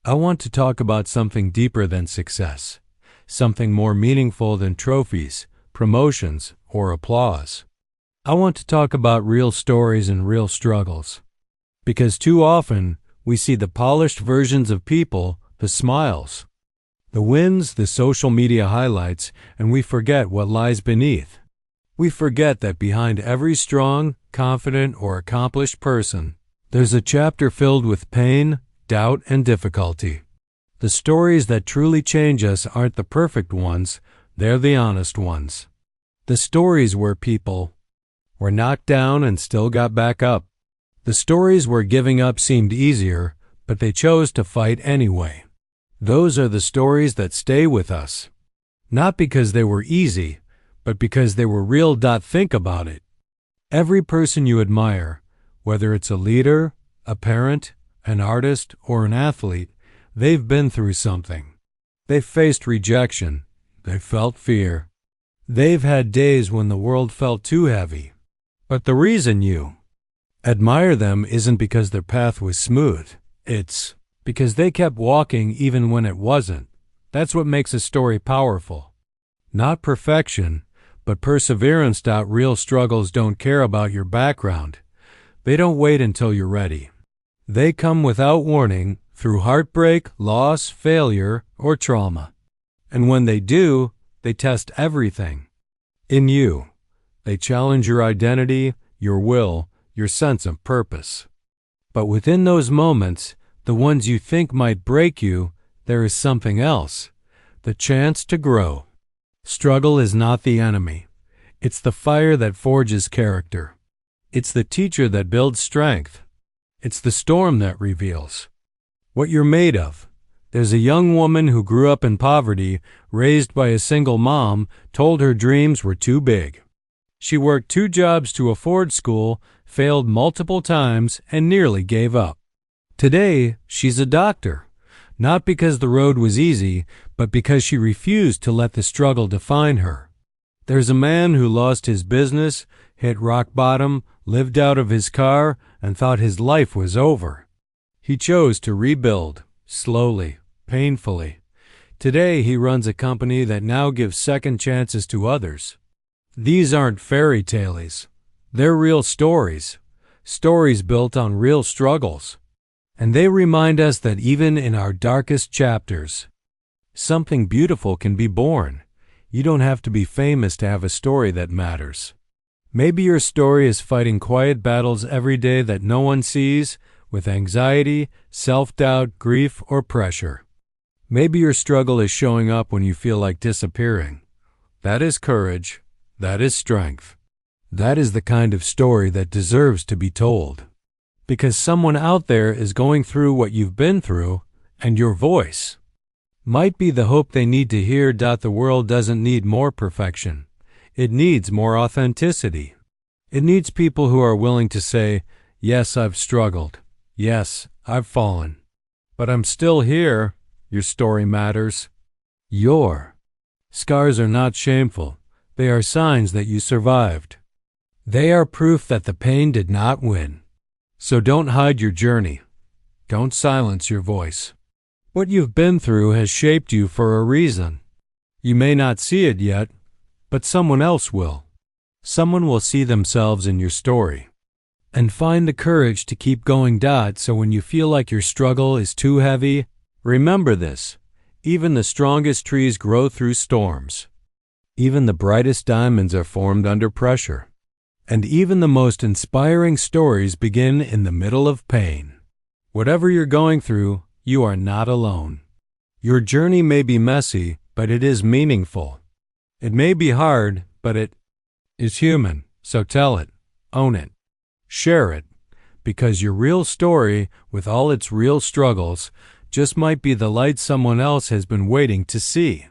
I want to talk about something deeper than success, something more meaningful than trophies, promotions, or applause. I want to talk about real stories and real struggles. Because too often, we see the polished versions of people, the smiles, the wins, the social media highlights, and we forget what lies beneath. We forget that behind every strong, confident, or accomplished person, there's a chapter filled with pain, doubt, and difficulty. The stories that truly change us aren't the perfect ones, they're the honest ones. The stories where people were knocked down and still got back up. The stories where giving up seemed easier, but they chose to fight anyway. Those are the stories that stay with us. Not because they were easy, but because they were real. Think about it. Every person you admire, whether it's a leader, a parent, an artist, or an athlete, they've been through something. They've faced rejection. They've felt fear. They've had days when the world felt too heavy. But the reason you admire them isn't because their path was smooth. It's because they kept walking even when it wasn't. That's what makes a story powerful. Not perfection, but perseverance. Real struggles don't care about your background. They don't wait until you're ready. They come without warning, through heartbreak, loss, failure, or trauma. And when they do, they test everything in you. They challenge your identity, your will, your sense of purpose. But within those moments, the ones you think might break you, there is something else, the chance to grow. Struggle is not the enemy. It's the fire that forges character. It's the teacher that builds strength. It's the storm that reveals what you're made of. There's a young woman who grew up in poverty, raised by a single mom, told her dreams were too big. She worked 2 jobs to afford school, failed multiple times, and nearly gave up. Today, she's a doctor, not because the road was easy, but because she refused to let the struggle define her. There's a man who lost his business, hit rock bottom, lived out of his car, and thought his life was over. He chose to rebuild, slowly, painfully. Today, he runs a company that now gives second chances to others. These aren't fairy tales. They're real stories, stories built on real struggles. And they remind us that even in our darkest chapters, something beautiful can be born. You don't have to be famous to have a story that matters. Maybe your story is fighting quiet battles every day that no one sees, with anxiety, self-doubt, grief, or pressure. Maybe your struggle is showing up when you feel like disappearing. That is courage. That is strength. That is the kind of story that deserves to be told. Because someone out there is going through what you've been through, and your voice might be the hope they need to hear. The world doesn't need more perfection. It needs more authenticity. It needs people who are willing to say, yes, I've struggled. Yes, I've fallen. But I'm still here. Your story matters. Your scars are not shameful. They are signs that you survived. They are proof that the pain did not win. So don't hide your journey. Don't silence your voice. What you've been through has shaped you for a reason. You may not see it yet, but someone else will. Someone will see themselves in your story and find the courage to keep going. So when you feel like your struggle is too heavy, remember this. Even the strongest trees grow through storms. Even the brightest diamonds are formed under pressure. And even the most inspiring stories begin in the middle of pain. Whatever you're going through, you are not alone. Your journey may be messy, but it is meaningful. It may be hard, but it is human. So tell it, own it, share it, because your real story, with all its real struggles, just might be the light someone else has been waiting to see.